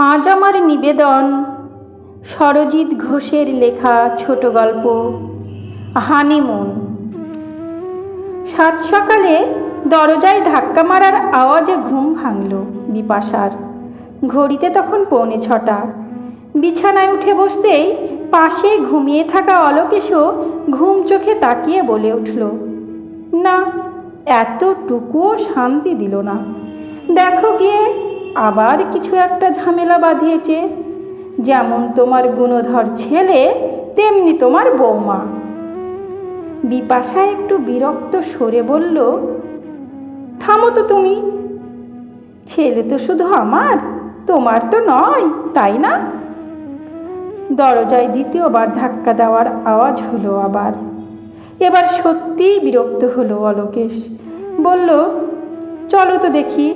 আজ আমার নিবেদন সরজিৎ ঘোষের লেখা ছোট গল্প হানিমুন। সাত সকালে দরজায় ধাক্কা মারার আওয়াজে ঘুম ভাঙল বিপাশার। ঘড়িতে তখন 6:45। বিছানায় উঠে বসতেই পাশে ঘুমিয়ে থাকা অলোকেশও ঘুম চোখে তাকিয়ে বলে উঠল, না, এতটুকুও শান্তি দিল না। দেখো গিয়ে আবার কিছু একটা ঝামেলা বাঁধিয়েছে। যেমন তোমার গুণধর ছেলে তেমনি তোমার বৌমা। বিপাশা একটু বিরক্ত স্বরে বলল, থামো তো তুমি। ছেলে তো শুধু আমার, তোমার তো নয়, তাই না? দরজায় দ্বিতীয়বার ধাক্কা দেওয়ার আওয়াজ হলো আবার। এবার সত্যিই বিরক্ত হলো অলোকেশ। বলল, চলো তো দেখি,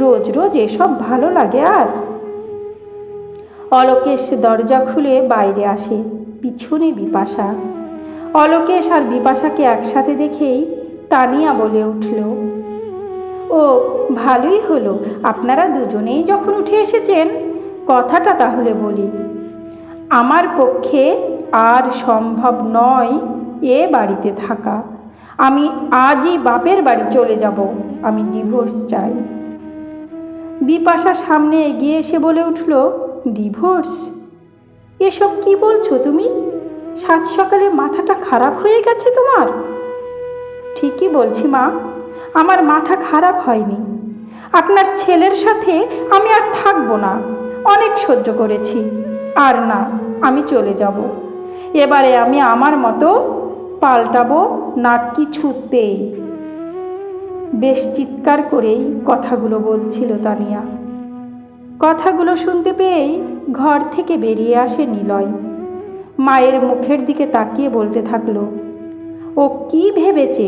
রোজ রোজ এসব ভালো লাগে আর? অলোকেশ দরজা খুলে বাইরে আসে, পিছনে বিপাশা। অলোকেশ আর বিপাশাকে একসাথে দেখেই তানিয়া বলে উঠল, ও ভালোই হলো, আপনারা দুজনেই যখন উঠে এসেছেন, কথাটা তাহলে বলি। আমার পক্ষে আর সম্ভব নয় এ বাড়িতে থাকা। আমি আজই বাপের বাড়ি চলে যাব। আমি ডিভোর্স চাই। বিপাশা সামনে এগিয়ে এসে বলে উঠল, ডিভোর্স? এসব কি বলছো তুমি? সাত সকালে মাথাটা খারাপ হয়ে গেছে তোমার? ঠিকই বলছি মা, আমার মাথা খারাপ হয়নি। আপনার ছেলের সাথে আমি আর থাকবো না। অনেক সহ্য করেছি, আর না, আমি চলে যাব। এবারে আমি আমার মতো পাল্টাবো না কিছুতেই। বেশ চিৎকার করেই কথাগুলো বলছিল তানিয়া। কথাগুলো শুনতে পেয়েই ঘর থেকে বেরিয়ে আসে নিলয়। মায়ের মুখের দিকে তাকিয়ে বলতে থাকলো, ও কি ভেবেছে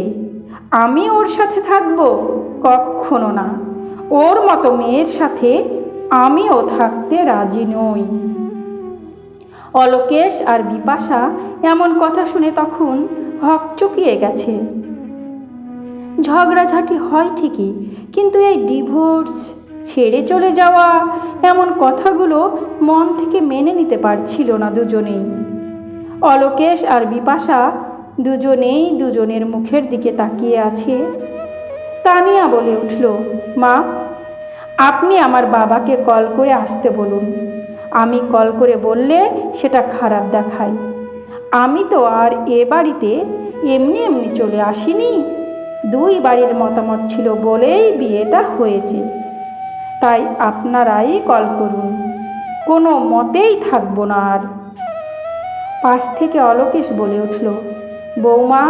আমি ওর সাথে থাকবো? কখনো না। ওর মতো মেয়ের সাথে আমিও থাকতে রাজি নই। অলোকেশ আর বিপাশা এমন কথা শুনে তখন হকচকিয়ে গেছে। ঝগড়াঝাটি হয় ঠিকই, কিন্তু এই ডিভোর্স, ছেড়ে চলে যাওয়া, এমন কথাগুলো মন থেকে মেনে নিতে পারছিল না দুজনেই। অলোকেশ আর বিপাশা দুজনেই দুজনের মুখের দিকে তাকিয়ে আছে। তানিয়া বলে উঠল, মা, আপনি আমার বাবাকে কল করে আসতে বলুন। আমি কল করে বললে সেটা খারাপ দেখায়। আমি তো আর এ বাড়িতে এমনি এমনি চলে আসিনি। দুই বাড়ির মতামত ছিল বলেই বিয়েটা হয়েছে। তাই আপনারাই কল করুন। কোনো মতেই থাকবো না আর। পাশ থেকে অলোকেশ বলে উঠল, বৌমা,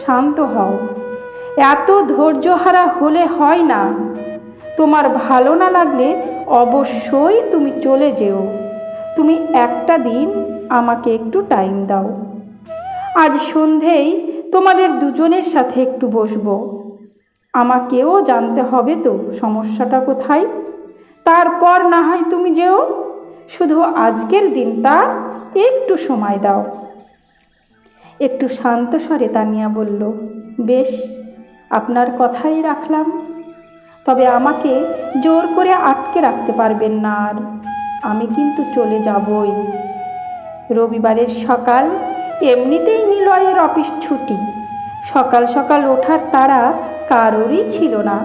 শান্ত হও। এত ধৈর্যহারা হলে হয় না। তোমার ভালো না লাগলে অবশ্যই তুমি চলে যেও। তুমি একটা দিন আমাকে একটু টাইম দাও। আজ সন্ধেই তোমাদের দুজনের সাথে একটু বসবো। আমাকেও জানতে হবে তো সমস্যাটা কোথায়। তারপর না হয় তুমি যেও। শুধু আজকের দিনটা একটু সময় দাও। একটু শান্ত স্বরে তানিয়া বলল, বেশ, আপনার কথাই রাখলাম। তবে আমাকে জোর করে আটকে রাখতে পারবেন না আর। আমি কিন্তু চলে যাবই। রবিবারের সকাল, এমনিতেই নিলয়ের অফিস ছুটি। সকাল সকাল ওঠার তাড়া কারোরই ছিল না,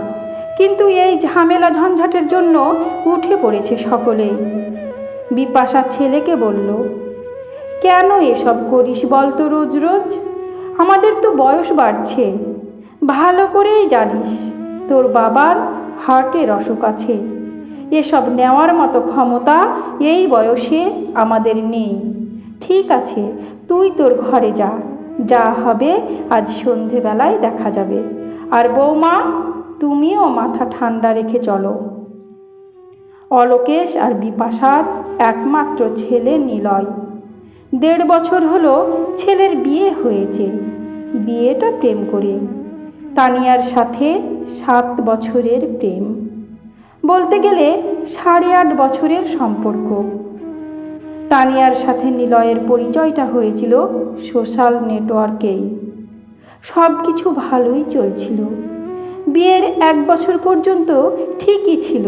কিন্তু এই ঝামেলা ঝঞ্ঝাটের জন্য উঠে পড়েছে সকলেই। বিপাশা ছেলেকে বলল, কেন এসব করিস বলতো রোজ রোজ? আমাদের তো বয়স বাড়ছে। ভালো করেই জানিস তোর বাবার হার্টের অসুখ আছে। এসব নেওয়ার মতো ক্ষমতা এই বয়সে আমাদের নেই। ঠিক আছে, তুই তোর ঘরে যা। যা হবে আজ সন্ধেবেলায় দেখা যাবে। আর বৌমা, তুমিও মাথা ঠান্ডা রেখে চলো। অলোকেশ আর বিপাশার একমাত্র ছেলে নিলয়। 1.5 বছর হলো ছেলের বিয়ে হয়েছে। বিয়েটা প্রেম করে। তানিয়ার সাথে 7 বছরের প্রেম। বলতে গেলে 8.5 বছরের সম্পর্ক। তানিয়ার সাথে নিলয়ের পরিচয়টা হয়েছিল সোশ্যাল নেটওয়ার্কেই। সব কিছু ভালোই চলছিল। বিয়ের 1 বছর পর্যন্ত ঠিকই ছিল।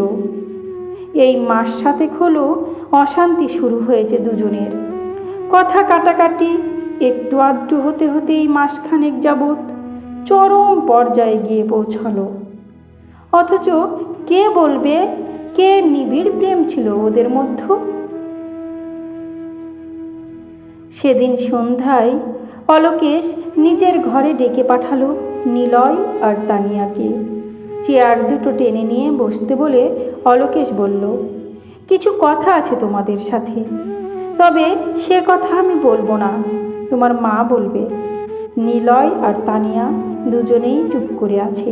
এই মাস সাতেক হলো অশান্তি শুরু হয়েছে দুজনের। কথা কাটাকাটি একটু আধটু হতে হতে এই মাসখানেক যাবৎ চরম পর্যায়ে গিয়ে পৌঁছালো। অথচ কে বলবে কে নিবিড় প্রেম ছিল ওদের মধ্যে? সেদিন সন্ধ্যায় অলোকেশ নিজের ঘরে ডেকে পাঠালো নিলয় আর তানিয়াকে। চেয়ার দুটো টেনে নিয়ে বসতে বলে অলোকেশ বলল, কিছু কথা আছে তোমাদের সাথে, তবে সে কথা আমি বলবো না, তোমার মা বলবে। নিলয় আর তানিয়া দুজনেই চুপ করে আছে।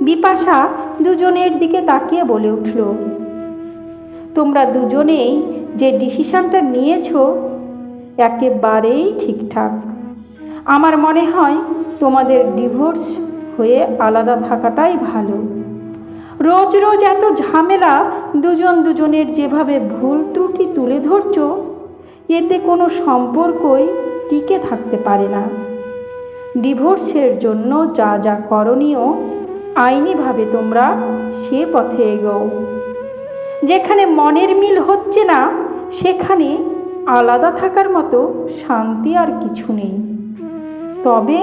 বিপাশা দুজনের দিকে তাকিয়ে বলে উঠল, তোমরা দুজনেই যে ডিসিশনটা নিয়েছো একেবারেই ঠিকঠাক। আমার মনে হয় তোমাদের ডিভোর্স হয়ে আলাদা থাকাটাই ভালো। রোজ রোজ এত ঝামেলা দুজন দুজনের যেভাবে ভুল ত্রুটি তুলে ধরছ, এতে কোনো সম্পর্কই টিকে থাকতে পারে না। ডিভোর্সের জন্য যা যা করণীয় আইনিভাবে তোমরা সে পথে এগোও। যেখানে মনের মিল হচ্ছে না সেখানে আলাদা থাকার মতো শান্তি আর কিছু নেই। তবে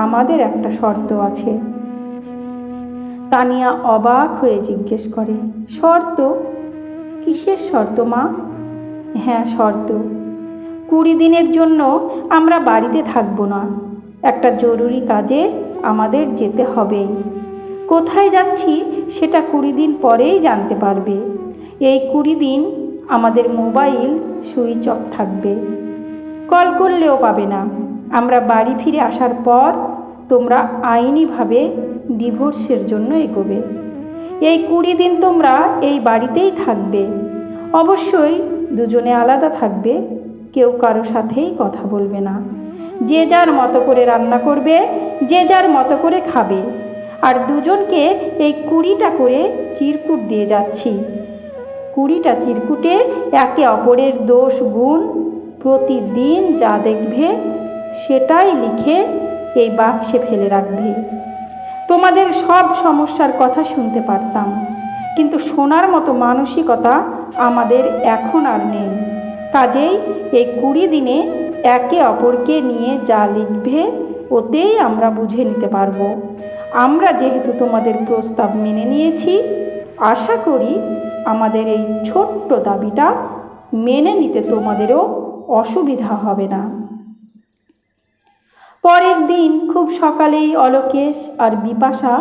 আমাদের একটা শর্ত আছে। তানিয়া অবাক হয়ে জিজ্ঞেস করে, শর্ত? কিসের শর্ত মা? হ্যাঁ শর্ত, 20 দিনের জন্য আমরা বাড়িতে থাকবো না। একটা জরুরি কাজে আমাদের যেতে হবেই। কোথায় যাচ্ছি সেটা 20 দিন পরেই জানতে পারবে। এই 20 দিন আমাদের মোবাইল সুইচ অফ থাকবে, কল করলেও পাবে না। আমরা বাড়ি ফিরে আসার পর তোমরা আইনিভাবে ডিভোর্সের জন্য এগোবে। এই 20 দিন তোমরা এই বাড়িতেই থাকবে। অবশ্যই দুজনে আলাদা থাকবে, কেউ কারো সাথেই কথা বলবে না। যে যার মতো করে রান্না করবে, যে যার মতো করে খাবে। আর দুজনকে এই 20টা করে চিরকুট দিয়ে যাচ্ছি। 20টা চিরকুটে একে অপরের দোষ গুণ প্রতিদিন যা দেখবে সেটাই লিখে এই বাক্সে ফেলে রাখবে। তোমাদের সব সমস্যার কথা শুনতে পারতাম, কিন্তু শোনার মতো মানসিকতা আমাদের এখন আর নেই। কাজেই এই 20 দিনে একে অপরকে নিয়ে যা লিখবে ওতেই আমরা বুঝে নিতে পারবো। আমরা যেহেতু তোমাদের প্রস্তাব মেনে নিয়েছি, আশা করি আমাদের এই ছোট্ট দাবিটা মেনে নিতে তোমাদেরও অসুবিধা হবে না। পরের দিন খুব সকালেই অলোকেশ আর বিপাশা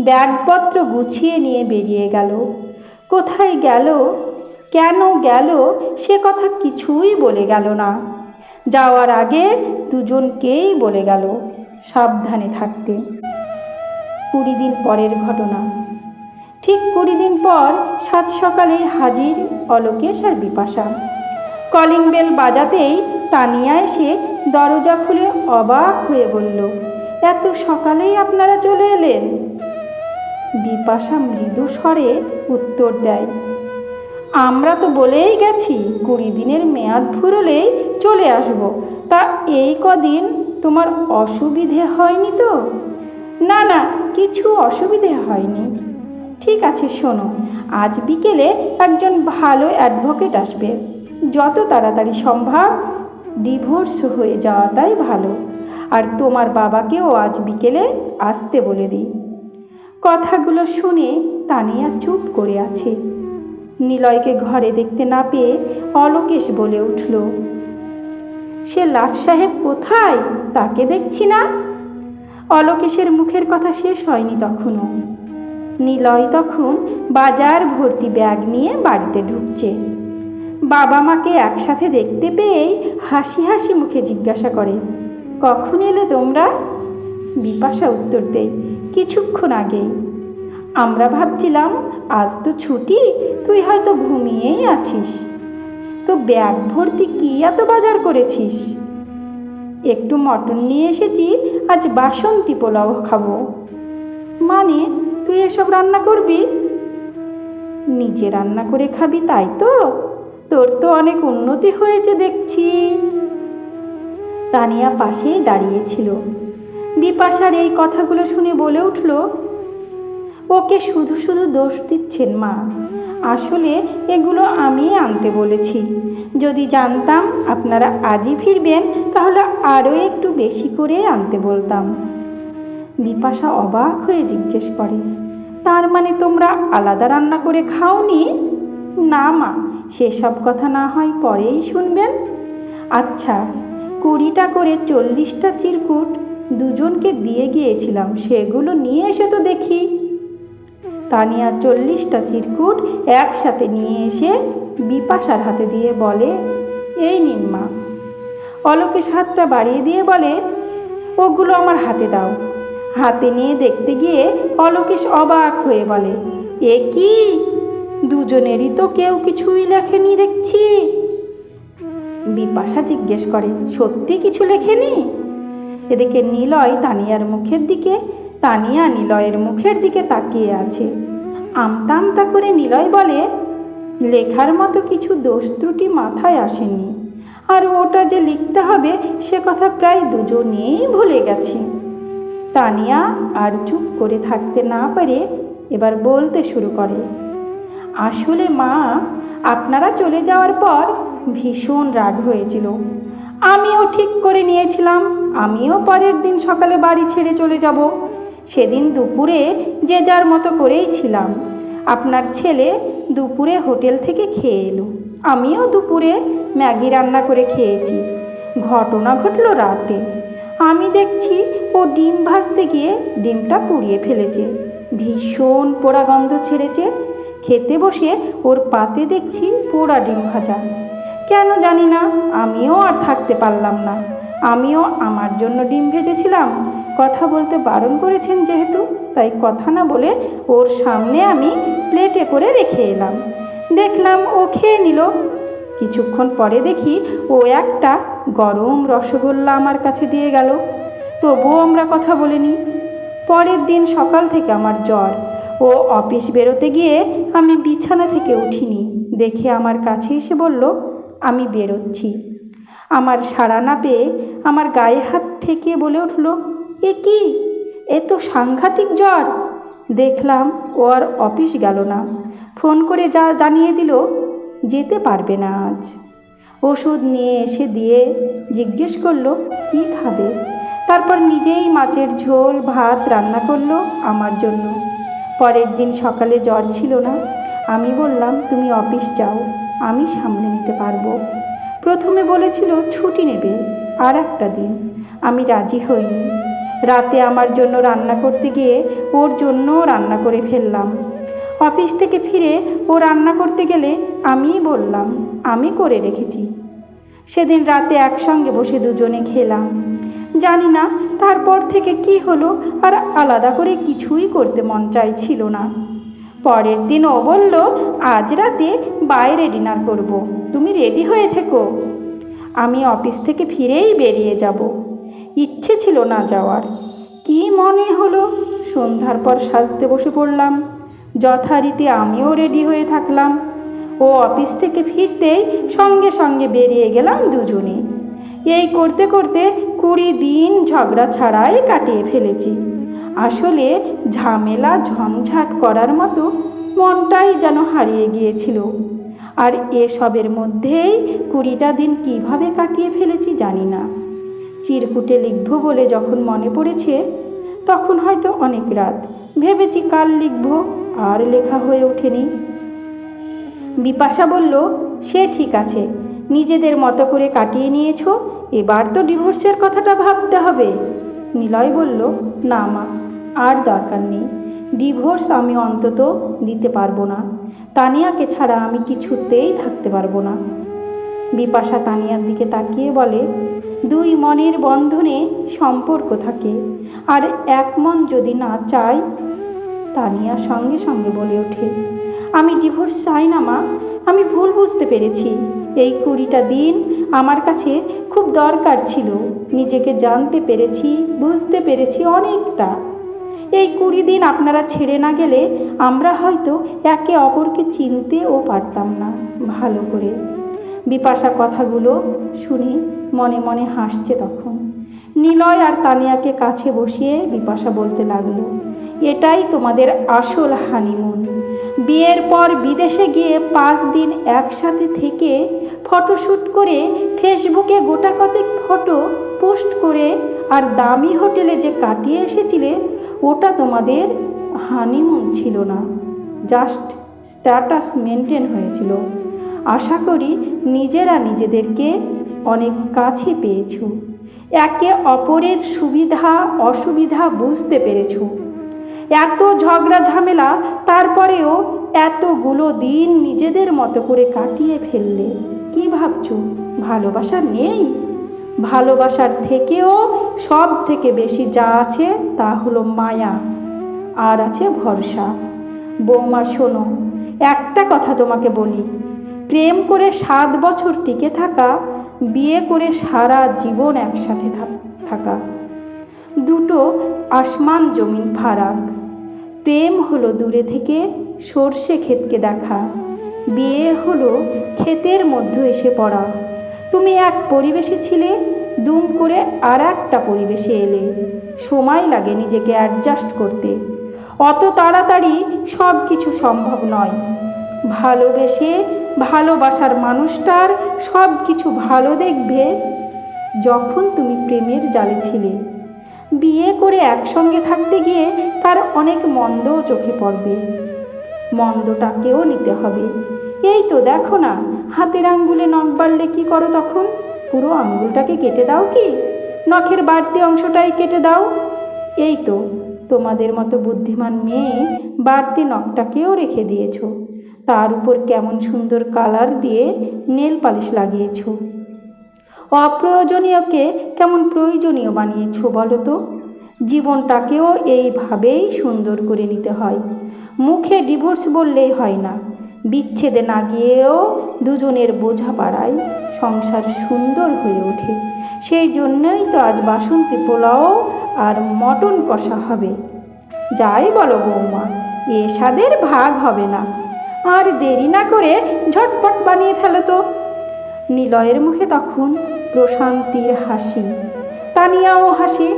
ব্যাগপত্র গুছিয়ে নিয়ে বেরিয়ে গেল। কোথায় গেল, কেন গেল সে কথা কিছুই বলে গেল না। যাওয়ার আগে দুজনকেই বলে গেল সাবধানে থাকতে। 20 দিন পরের ঘটনা। ঠিক 20 দিন পর সাত সকালে হাজির অলোকেশ আর বিপাশা। কলিং বেল বাজাতেই তানিয়া এসে দরজা খুলে অবাক হয়ে বলল, এত সকালেই আপনারা চলে এলেন? বিপাশা মৃদু স্বরে উত্তর দেয়, আমরা তো বলেই গেছি 20 দিনের মেয়াদ ফুরলেই চলে আসব। তা এই কদিন তোমার অসুবিধে হয়নি তো? না না, কিছু অসুবিধে হয়নি। ঠিক আছে শোনো, আজ বিকেলে একজন ভালো অ্যাডভোকেট আসবে। যত তাড়াতাড়ি সম্ভব ডিভোর্স হয়ে যাওয়াটাই ভালো। আর তোমার বাবাকেও আজ বিকেলে আসতে বলে দিই। কথাগুলো শুনে তানিয়া চুপ করে আছে। নিলয়কে ঘরে দেখতে না পেয়ে অলোকেশ বলে উঠল, সে লাট সাহেব কোথায়? তাকে দেখছি না। অলোকেশের মুখের কথা শেষ হয়নি তখনও। নিলয় তখন বাজার ভর্তি ব্যাগ নিয়ে বাড়িতে ঢুকছে। বাবা মাকে একসাথে দেখতে পেয়েই হাসি হাসি মুখে জিজ্ঞাসা করে, কখন এলে তোমরা? বিপাশা উত্তর দেয়, কিছুক্ষণ আগেই। আমরা ভাবছিলাম আজ তো ছুটি, তুই হয়তো ঘুমিয়েই আছিস। তো ব্যাগ ভর্তি কী এত বাজার করেছিস? একটু মটন নিয়ে এসেছি, আজ বাসন্তী পোলাও খাবো। মানে তুই এসব রান্না করবি? নিজে রান্না করে খাবি তাই তো? তোর তো অনেক উন্নতি হয়েছে দেখছি। তানিয়া পাশেই দাঁড়িয়েছিল। বিপাশার এই কথাগুলো শুনে বলে উঠল, ওকে শুধু শুধু দোষ দিচ্ছেন মা। আসলে এগুলো আমি আনতে বলেছি। যদি জানতাম আপনারা আজই ফিরবেন তাহলে আরও একটু বেশি করে আনতে বলতাম। বিপাশা অবাক হয়ে জিজ্ঞেস করে, তার মানে তোমরা আলাদা রান্না করে খাওনি? না মা, সেসব কথা না হয় পরেই শুনবেন। আচ্ছা, 20টা করে 40টা চিরকুট দুজনকে দিয়ে গিয়েছিলাম, সেগুলো নিয়ে এসে তো দেখি। তানিয়া 40টা চিরকুট একসাথে নিয়ে এসে বিপাশার হাতে দিয়ে বলে, এই নিন মা। অলোকেশ হাতটা বাড়িয়ে দিয়ে বলে, ওগুলো আমার হাতে দাও। হাতে নিয়ে দেখতে গিয়ে অলোকেশ অবাক হয়ে বলে, এ কি, দুজনেরই তো কেউ কিছুই লেখেনি দেখছি। বিপাশা জিজ্ঞেস করে, সত্যি কিছু লেখেনি? এদিকে নিলয় তানিয়ার মুখের দিকে, তানিয়া নিলয়ের মুখের দিকে তাকিয়ে আছে। আমতা আমতা করে নিলয় বলে, লেখার মতো কিছু দোষ ত্রুটি মাথায় আসেনি, আর ওটা যে লিখতে হবে সে কথা প্রায় দুজনেই ভুলে গেছি। তানিয়া আর চুপ করে থাকতে না পারে এবার বলতে শুরু করে, আসলে মা, আপনারা চলে যাওয়ার পর ভীষণ রাগ হয়েছিল। আমিও ঠিক করে নিয়েছিলাম আমিও পরের দিন সকালে বাড়ি ছেড়ে চলে যাব। সেদিন দুপুরে যে যার মতো করেই ছিলাম। আপনার ছেলে দুপুরে হোটেল থেকে খেয়ে এলো, আমিও দুপুরে ম্যাগি রান্না করে খেয়েছি। ঘটনা ঘটলো রাতে। আমি দেখছি ও ডিম ভাজতে গিয়ে ডিমটা পুড়িয়ে ফেলেছে, ভীষণ পোড়া গন্ধ ছেড়েছে। খেতে বসে ওর পাতে দেখছি পোড়া ডিম ভাজা। কেন জানি না, আমিও আর থাকতে পারলাম না। আমিও আমার জন্য ডিম ভেজেছিলাম, কথা বলতে বারণ করেছেন যেহেতু, তাই কথা না বলে ওর সামনে আমি প্লেটে করে রেখে এলাম। দেখলাম ও খেয়ে নিল। কিছুক্ষণ পরে দেখি ও একটা গরম রসগোল্লা আমার কাছে দিয়ে গেল। তবুও আমরা কথা বলিনি। পরের দিন সকাল থেকে আমার জ্বর। ও অফিস বেরোতে গিয়ে আমি বিছানা থেকে উঠিনি দেখে আমার কাছে এসে বলল, আমি বেরোচ্ছি। আমার সাড়া না পেয়ে আমার গায়ে হাত ঠেকিয়ে বলে উঠল, এ কি, এ তো সাংঘাতিক জ্বর। দেখলাম ও আর অফিস গেল না, ফোন করে জানিয়ে দিল যেতে পারবে না আজ। ওষুধ নিয়ে এসে দিয়ে জিজ্ঞেস করলো কি খাবে। তারপর নিজেই মাছের ঝোল ভাত রান্না করলো আমার জন্য। পরের দিন সকালে জ্বর ছিল না। আমি বললাম, তুমি অফিস যাও, আমি সামলে নিতে পারবো। প্রথমে বলেছিল ছুটি নেবে আর একটা দিন। আমি রাজি হইনি। রাতে আমার জন্য রান্না করতে গিয়ে ওর জন্যও রান্না করে ফেললাম। অফিস থেকে ফিরে ও রান্না করতে গেলে আমিই বললাম আমি করে রেখেছি। সেদিন রাতে একসঙ্গে বসে দুজনে খেলাম। জানি না তারপর থেকে কি হলো, আর আলাদা করে কিছুই করতে মন চাইছিল না। পরের দিন ও বলল, আজ রাতে বাইরে ডিনার করব, তুমি রেডি হয়ে থেকো। আমি অফিস থেকে ফিরেই বেরিয়ে যাব। ইচ্ছে ছিল না যাওয়ার, কি মনে হলো। সন্ধ্যার পর সাজতে বসে পড়লাম। যথারীতি আমিও রেডি হয়ে থাকলাম। ও অফিস থেকে ফিরতেই সঙ্গে সঙ্গে বেরিয়ে গেলাম দুজনে। এই করতে করতে 20 দিন ঝগড়া ছাড়াই কাটিয়ে ফেলেছি। আসলে ঝামেলা ঝঞ্ঝাট করার মতো মনটাই যেন হারিয়ে গিয়েছিল। আর এসবের মধ্যেই 20টা দিন কিভাবে কাটিয়ে ফেলেছি জানি না। চিরকুটে লিখব বলে যখন মনে পড়েছে তখন হয়তো অনেক রাত ভেবেছি কাল লিখব, আর লেখা হয়ে ওঠেনি। বিপাশা বলল, সে ঠিক আছে, নিজেদের মতো করে কাটিয়ে নিয়েছো, এবার তো ডিভোর্সের কথাটা ভাবতে হবে। নিলয় বলল, না মা, আর দরকার নেই। ডিভোর্স আমি অন্তত দিতে পারবো না। তানিয়াকে ছাড়া আমি কিছুতেই থাকতে পারবো না। বিপাশা তানিয়ার দিকে তাকিয়ে বলে, দুই মনের বন্ধনে সম্পর্ক থাকে, আর এক মন যদি না চায়। তানিয়া সঙ্গে সঙ্গে বলে ওঠে, আমি ডিভোর্স চাই না মা, আমি ভুল বুঝতে পেরেছি। এই 20টা দিন আমার কাছে খুব দরকার ছিল। নিজেকে জানতে পেরেছি, বুঝতে পেরেছি অনেকটা। এই 20 দিন আপনারা ছেড়ে না গেলে আমরা হয়তো একে অপরকে চিনতেও পারতাম না ভালো করে। বিপাশা কথাগুলো শুনে মনে মনে হাসছে তখন। নিলয় আর তানিয়াকে কাছে বসিয়ে বিপাশা বলতে লাগলো, এটাই তোমাদের আসল হানিমুন। বিয়ের পর বিদেশে গিয়ে 5 দিন একসাথে থেকে ফটোশ্যুট করে ফেসবুকে গোটা কতেক ফটো পোস্ট করে আর দামি হোটেলে যে কাটিয়ে এসেছিলে, ওটা তোমাদের হানিমুন ছিল না, জাস্ট স্ট্যাটাস মেনটেন হয়েছিল। আশা করি নিজেরা নিজেদেরকে অনেক কাছে পেয়েছো, একে অপরের সুবিধা অসুবিধা বুঝতে পেরেছো। এত ঝগড়া ঝামেলা, তারপরেও এতগুলো দিন নিজেদের মতো করে কাটিয়ে ফেললে। কি ভাবছো ভালোবাসা নেই? ভালোবাসার থেকেও সব থেকে বেশি যা আছে তা হলো মায়া, আর আছে ভরসা। বৌমা শোনো, একটা কথা তোমাকে বলি, প্রেম করে 7 বছর টিকে থাকা, বিয়ে করে সারা জীবন একসাথে থাকা, দুটো আসমান জমিন ফারাক। প্রেম হলো দূরে থেকে সর্ষে ক্ষেতকে দেখা, বিয়ে হলো ক্ষেতের মধ্যে এসে পড়া। তুমি এক পরিবেশে ছিলে, দুম করে আর একটা পরিবেশে এলে। সময় লাগে নিজেকে অ্যাডজাস্ট করতে, অত তাড়াতাড়ি সব কিছু সম্ভব নয়। ভালোবেসে ভালোবাসার মানুষটার সব কিছু ভালো দেখবে যখন তুমি প্রেমের জালে ছিলে। বিয়ে করে একসঙ্গে থাকতে গিয়ে তার অনেক মন্দও চোখে পড়বে, মন্দটাকেও নিতে হবে। এই তো দেখো না, হাতের আঙ্গুলে নখ বাড়লে কী করো তখন? পুরো আঙ্গুলটাকে কেটে দাও কি নখের বাড়তি অংশটাই কেটে দাও? এই তো তোমাদের মতো বুদ্ধিমান মেয়ে বাড়তি নখটাকেও রেখে দিয়েছো, তার উপর কেমন সুন্দর কালার দিয়ে নেল পালিশ লাগিয়েছো। অপ্রয়োজনীয়কে কেমন প্রয়োজনীয় বানিয়েছো বলো তো? জীবনটাকেও এইভাবেই সুন্দর করে নিতে হয়। মুখে ডিভোর্স বললেই হয় না, বিচ্ছেদে না গিয়েও দুজনের বোঝাপড়ায় সংসার সুন্দর হয়ে ওঠে। সেই জন্যই তো আজ বাসন্তী পোলাও আর মটন কষা হবে। যাই বলো বৌমা, এ স্বাদের ভাগ হবে না। আর দেরি না করে ঝটপট বানিয়ে ফেলো তো। নিলয়ের মুখে তখন প্রশান্তির হাসি। তানিয়াও হাসে,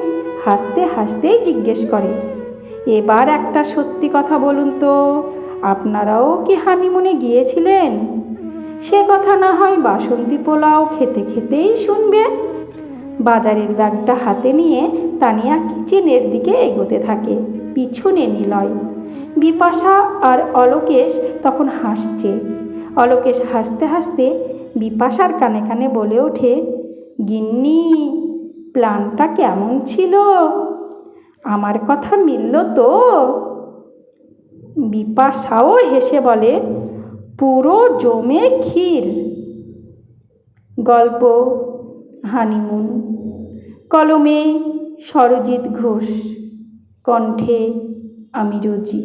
হাসতে হাসতেই জিজ্ঞেস করে, এবার একটা সত্যি কথা বলুন তো, আপনারাও কি হানিমুনে গিয়েছিলেন? সে কথা না হয় বাসন্তী পোলাও খেতে খেতেই শুনবে। বাজারের ব্যাগটা হাতে নিয়ে তানিয়া কিচেনের দিকে এগোতে থাকে, পিছনে নিলয়। বিপাশা আর অলোকেশ তখন হাসছে। অলোকেশ হাসতে হাসতে বিপাশার কানে কানে বলে ওঠে, গিন্নি, প্ল্যানটা কেমন ছিল? আমার কথা মিলল তো? বিপাশাও হেসে বলে, পুরো জমে ক্ষীর। গল্প হানিমুন, কলমে সরজিৎ ঘোষ, কণ্ঠে আমি রোজি।